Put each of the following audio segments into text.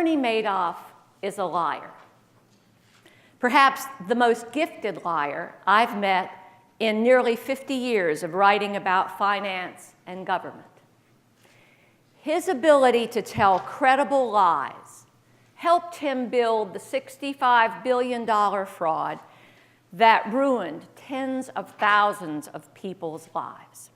Bernie Madoff is a liar. Perhaps the most gifted liar I've met in nearly 50 years of writing about finance and government. His ability to tell credible lies helped him build the $65 billion fraud that ruined tens of thousands of people's lives.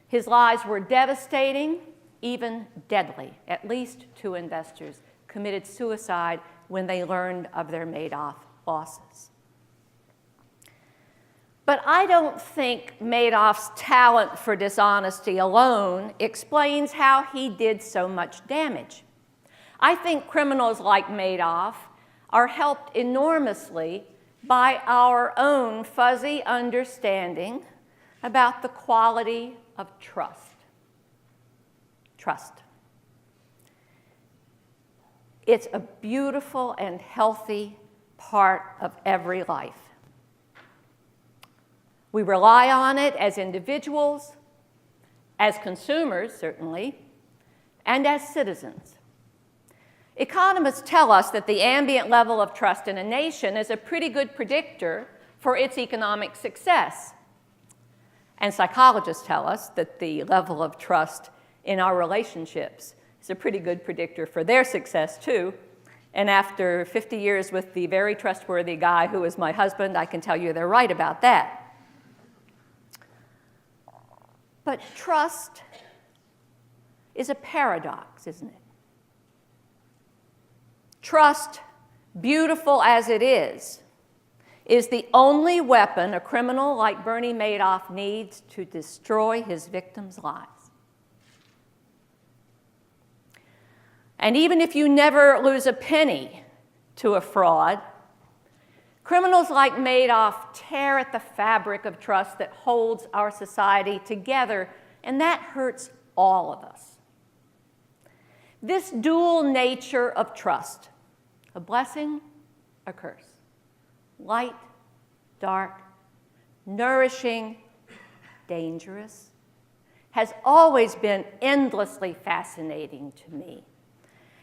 His lies were devastating, even deadly. At least 2 investors committed suicide when they learned of their Madoff losses. But I don't think Madoff's talent for dishonesty alone explains how he did so much damage. I think criminals like Madoff are helped enormously by our own fuzzy understanding about the quality of trust. Trust. It's a beautiful and healthy part of every life. We rely on it as individuals, as consumers, certainly, and as citizens. Economists tell us that the ambient level of trust in a nation is a pretty good predictor for its economic success. And psychologists tell us that the level of trust in our relationships is a pretty good predictor for their success, too. And after 50 years with the very trustworthy guy who is my husband, I can tell you they're right about that. But trust is a paradox, isn't it? Trust, beautiful as it is the only weapon a criminal like Bernie Madoff needs to destroy his victims' lives. And even if you never lose a penny to a fraud, criminals like Madoff tear at the fabric of trust that holds our society together, and that hurts all of us. This dual nature of trust, a blessing, a curse, light, dark, nourishing, dangerous, has always been endlessly fascinating to me.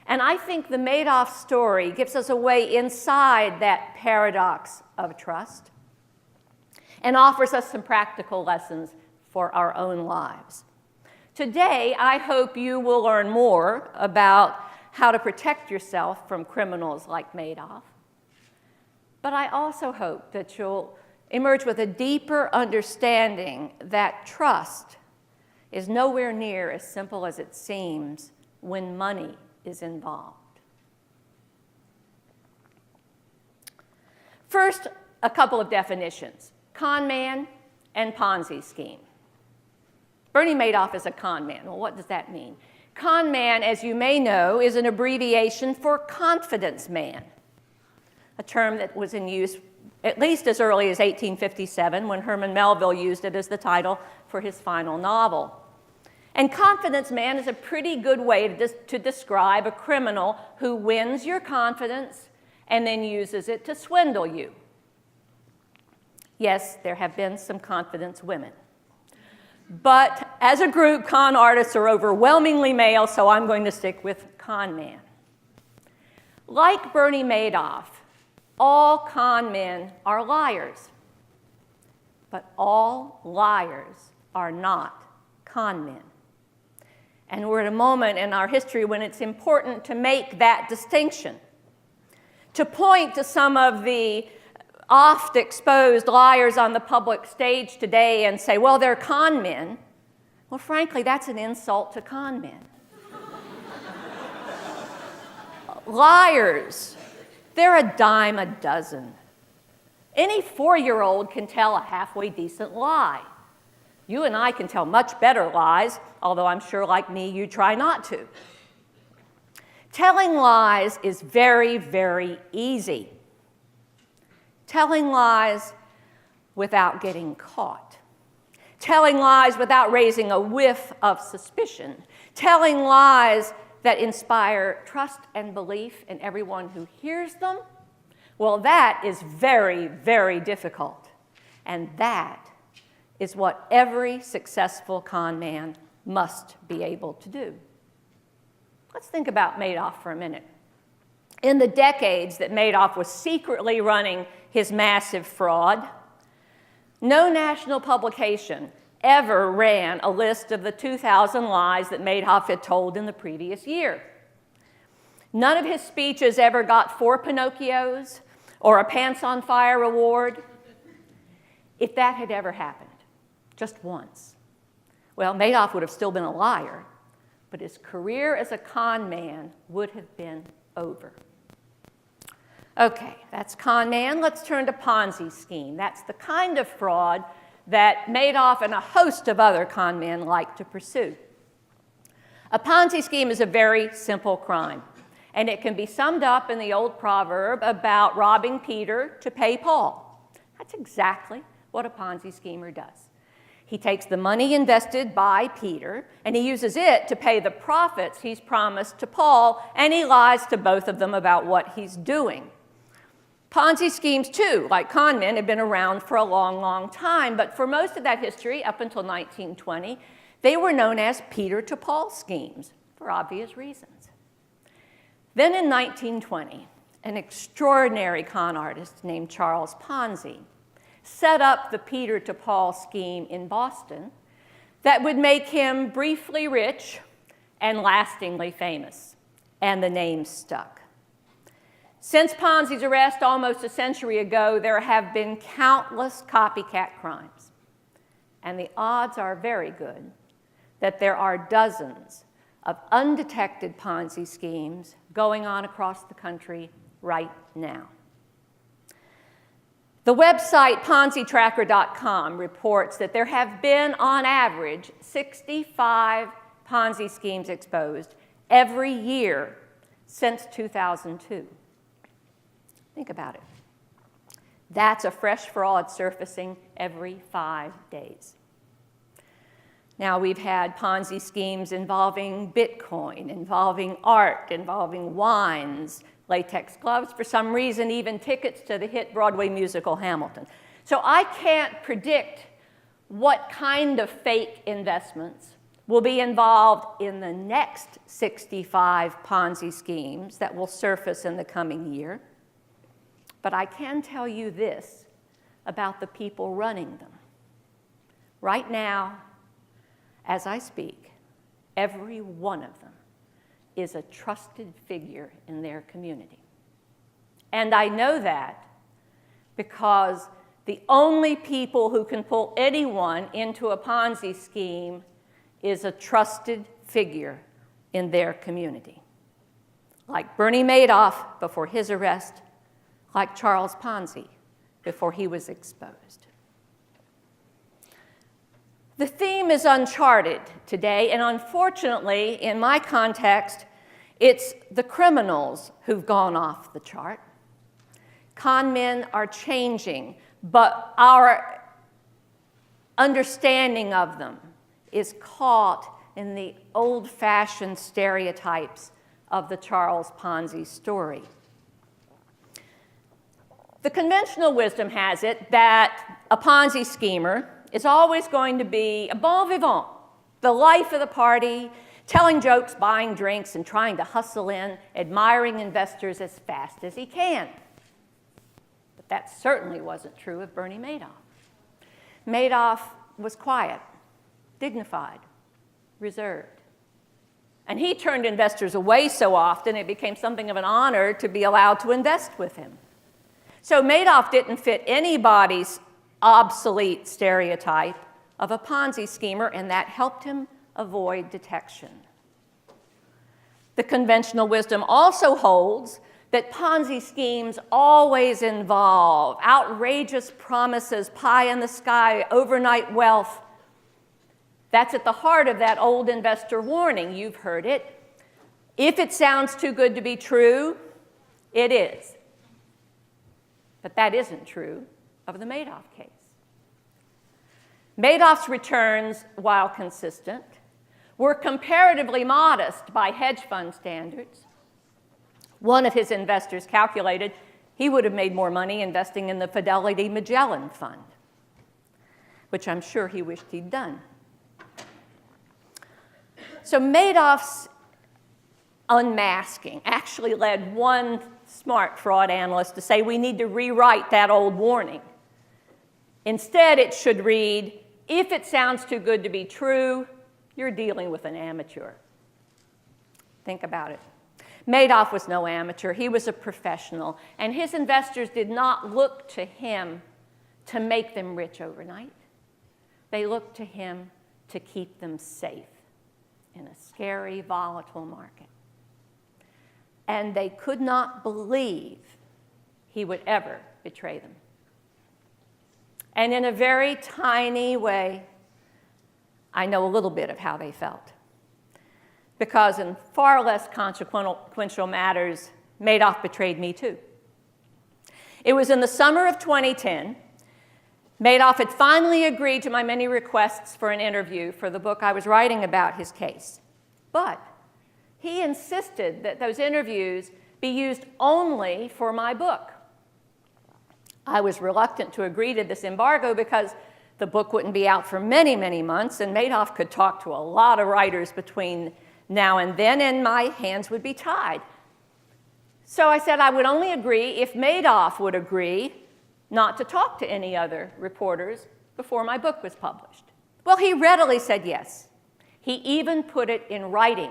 And I think the Madoff story gives us a way inside that paradox of trust and offers us some practical lessons for our own lives. Today, I hope you will learn more about how to protect yourself from criminals like Madoff. But I also hope that you'll emerge with a deeper understanding that trust is nowhere near as simple as it seems when money is involved. First, a couple of definitions: con man and Ponzi scheme. Bernie Madoff is a con man. Well, what does that mean? Con man, as you may know, is an abbreviation for confidence man, a term that was in use at least as early as 1857 when Herman Melville used it as the title for his final novel. And confidence man is a pretty good way to describe a criminal who wins your confidence and then uses it to swindle you. Yes, there have been some confidence women. But as a group, con artists are overwhelmingly male, so I'm going to stick with con man. Like Bernie Madoff, all con men are liars. But all liars are not con men. And we're at a moment in our history when it's important to make that distinction, to point to some of the oft-exposed liars on the public stage today and say, well, they're con men. Well, frankly, that's an insult to con men. Liars, they're a dime a dozen. Any 4-year-old can tell a halfway decent lie. You and I can tell much better lies, although I'm sure, like me, you try not to. Telling lies is very, very easy. Telling lies without getting caught. Telling lies without raising a whiff of suspicion. Telling lies that inspire trust and belief in everyone who hears them, well, that is very, very difficult. And that is what every successful con man must be able to do. Let's think about Madoff for a minute. In the decades that Madoff was secretly running his massive fraud, no national publication ever ran a list of the 2,000 lies that Madoff had told in the previous year. None of his speeches ever got 4 Pinocchios or a Pants on Fire award. If that had ever happened, just once, well, Madoff would have still been a liar, but his career as a con man would have been over. Okay, that's con man. Let's turn to Ponzi scheme. That's the kind of fraud that Madoff and a host of other con men like to pursue. A Ponzi scheme is a very simple crime, and it can be summed up in the old proverb about robbing Peter to pay Paul. That's exactly what a Ponzi schemer does. He takes the money invested by Peter, and he uses it to pay the profits he's promised to Paul, and he lies to both of them about what he's doing. Ponzi schemes, too, like con men, have been around for a long, long time, but for most of that history, up until 1920, they were known as Peter to Paul schemes, for obvious reasons. Then in 1920, an extraordinary con artist named Charles Ponzi set up the Peter to Paul scheme in Boston that would make him briefly rich and lastingly famous, and the name stuck. Since Ponzi's arrest almost a century ago, there have been countless copycat crimes, and the odds are very good that there are dozens of undetected Ponzi schemes going on across the country right now. The website PonziTracker.com reports that there have been, on average, 65 Ponzi schemes exposed every year since 2002. Think about it. That's a fresh fraud surfacing every 5 days. Now, we've had Ponzi schemes involving Bitcoin, involving art, involving wines, latex gloves, for some reason, even tickets to the hit Broadway musical Hamilton. So I can't predict what kind of fake investments will be involved in the next 65 Ponzi schemes that will surface in the coming year. But I can tell you this about the people running them. Right now, as I speak, every one of them is a trusted figure in their community. And I know that because the only people who can pull anyone into a Ponzi scheme is a trusted figure in their community. Like Bernie Madoff before his arrest, like Charles Ponzi before he was exposed. The theme is uncharted today, and unfortunately, in my context, it's the criminals who've gone off the chart. Con men are changing, but our understanding of them is caught in the old-fashioned stereotypes of the Charles Ponzi story. The conventional wisdom has it that a Ponzi schemer is always going to be a bon vivant, the life of the party, telling jokes, buying drinks, and trying to hustle in, admiring investors as fast as he can. But that certainly wasn't true of Bernie Madoff. Madoff was quiet, dignified, reserved. And he turned investors away so often it became something of an honor to be allowed to invest with him. So Madoff didn't fit anybody's obsolete stereotype of a Ponzi schemer, and that helped him avoid detection. The conventional wisdom also holds that Ponzi schemes always involve outrageous promises, pie in the sky, overnight wealth. That's at the heart of that old investor warning. You've heard it. If it sounds too good to be true, it is. But that isn't true of the Madoff case. Madoff's returns, while consistent, were comparatively modest by hedge fund standards. One of his investors calculated he would have made more money investing in the Fidelity Magellan Fund, which I'm sure he wished he'd done. So Madoff's unmasking actually led one smart fraud analysts to say we need to rewrite that old warning. Instead, it should read, if it sounds too good to be true, you're dealing with an amateur. Think about it. Madoff was no amateur. He was a professional, and his investors did not look to him to make them rich overnight. They looked to him to keep them safe in a scary, volatile market. And they could not believe he would ever betray them. And in a very tiny way, I know a little bit of how they felt. Because in far less consequential matters, Madoff betrayed me too. It was in the summer of 2010. Madoff had finally agreed to my many requests for an interview for the book I was writing about his case. But he insisted that those interviews be used only for my book. I was reluctant to agree to this embargo because the book wouldn't be out for many, many months, and Madoff could talk to a lot of writers between now and then, and my hands would be tied. So I said I would only agree if Madoff would agree not to talk to any other reporters before my book was published. Well, he readily said yes. He even put it in writing.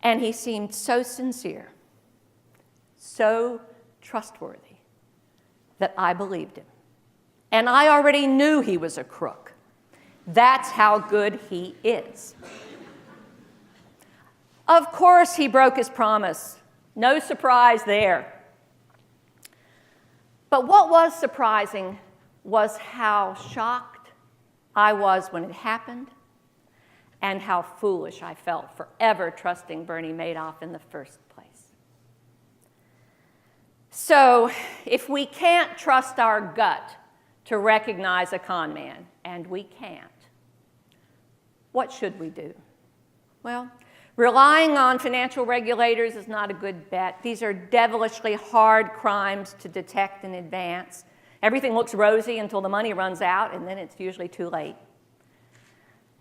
And he seemed so sincere, so trustworthy, that I believed him. And I already knew he was a crook. That's how good he is. Of course, he broke his promise. No surprise there. But what was surprising was how shocked I was when it happened and how foolish I felt for ever trusting Bernie Madoff in the first place. So, if we can't trust our gut to recognize a con man, and we can't, what should we do? Well, relying on financial regulators is not a good bet. These are devilishly hard crimes to detect in advance. Everything looks rosy until the money runs out, and then it's usually too late.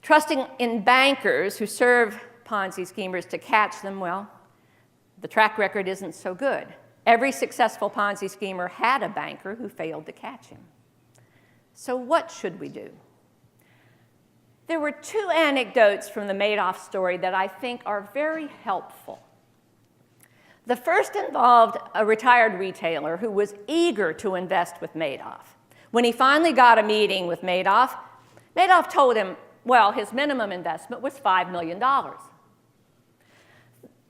Trusting in bankers who serve Ponzi schemers to catch them, well, the track record isn't so good. Every successful Ponzi schemer had a banker who failed to catch him. So what should we do? There were two anecdotes from the Madoff story that I think are very helpful. The first involved a retired retailer who was eager to invest with Madoff. When he finally got a meeting with Madoff, Madoff told him, well, his minimum investment was $5 million.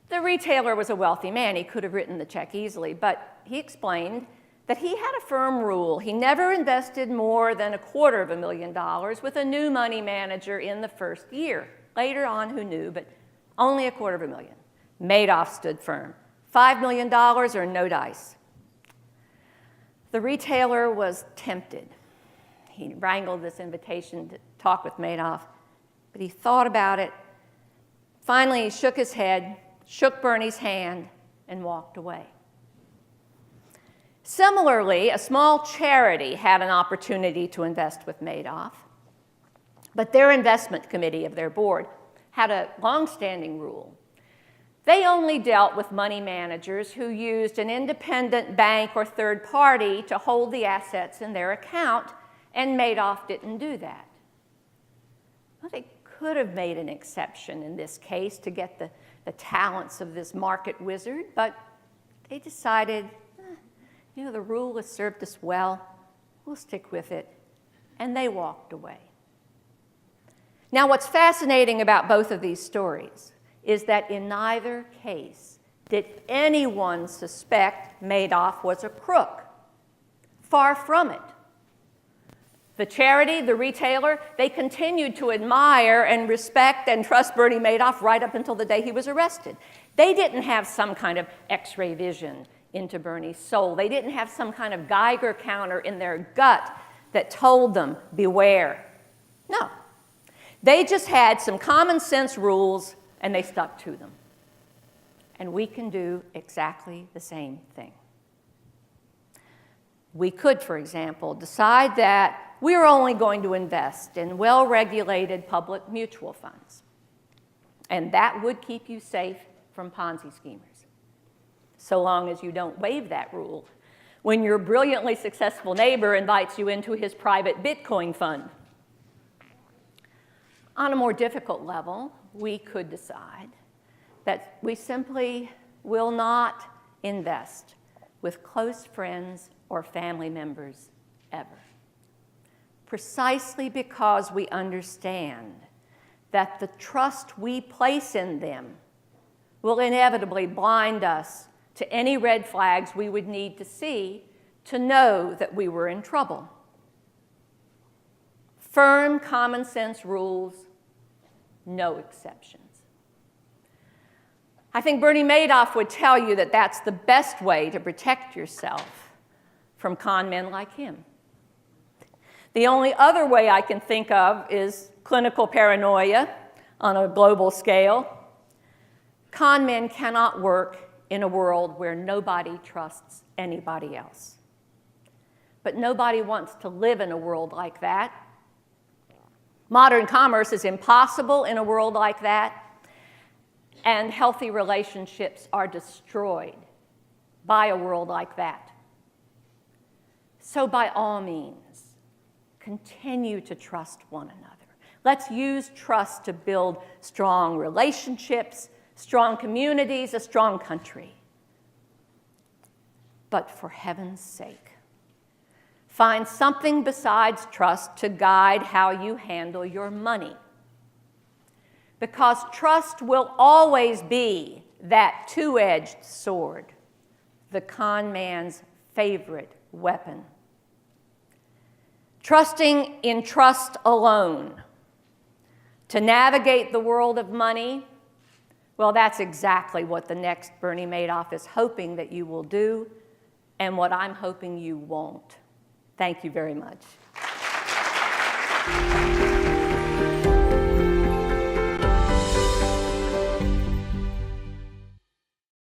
The retailer was a wealthy man. He could have written the check easily, but he explained that he had a firm rule. He never invested more than $250,000 with a new money manager in the first year. Later on, who knew, but only $250,000. Madoff stood firm. $5 million or no dice. The retailer was tempted. He wrangled this invitation to talk with Madoff, but he thought about it. Finally, he shook his head, shook Bernie's hand, and walked away. Similarly, a small charity had an opportunity to invest with Madoff, but their investment committee of their board had a long-standing rule. They only dealt with money managers who used an independent bank or third party to hold the assets in their account, and Madoff didn't do that. Well, they could have made an exception in this case to get the talents of this market wizard, but they decided, the rule has served us well, we'll stick with it, and they walked away. Now, what's fascinating about both of these stories is that in neither case did anyone suspect Madoff was a crook. Far from it. The charity, the retailer, they continued to admire and respect and trust Bernie Madoff right up until the day he was arrested. They didn't have some kind of X-ray vision into Bernie's soul. They didn't have some kind of Geiger counter in their gut that told them, beware. No. They just had some common sense rules, and they stuck to them. And we can do exactly the same thing. We could, for example, decide that we're only going to invest in well-regulated public mutual funds. And that would keep you safe from Ponzi schemers. so long as you don't waive that rule when your brilliantly successful neighbor invites you into his private Bitcoin fund. On a more difficult level, we could decide that we simply will not invest with close friends or family members ever, precisely because we understand that the trust we place in them will inevitably blind us to any red flags we would need to see to know that we were in trouble. Firm common sense rules, no exceptions. I think Bernie Madoff would tell you that that's the best way to protect yourself from con men like him. The only other way I can think of is clinical paranoia on a global scale. Con men cannot work in a world where nobody trusts anybody else. But nobody wants to live in a world like that. Modern commerce is impossible in a world like that, and healthy relationships are destroyed by a world like that. So by all means, continue to trust one another. Let's use trust to build strong relationships, strong communities, a strong country. But for heaven's sake, find something besides trust to guide how you handle your money. Because trust will always be that two-edged sword, the con man's favorite weapon. Trusting in trust alone to navigate the world of money, well, that's exactly what the next Bernie Madoff is hoping that you will do, and what I'm hoping you won't. Thank you very much.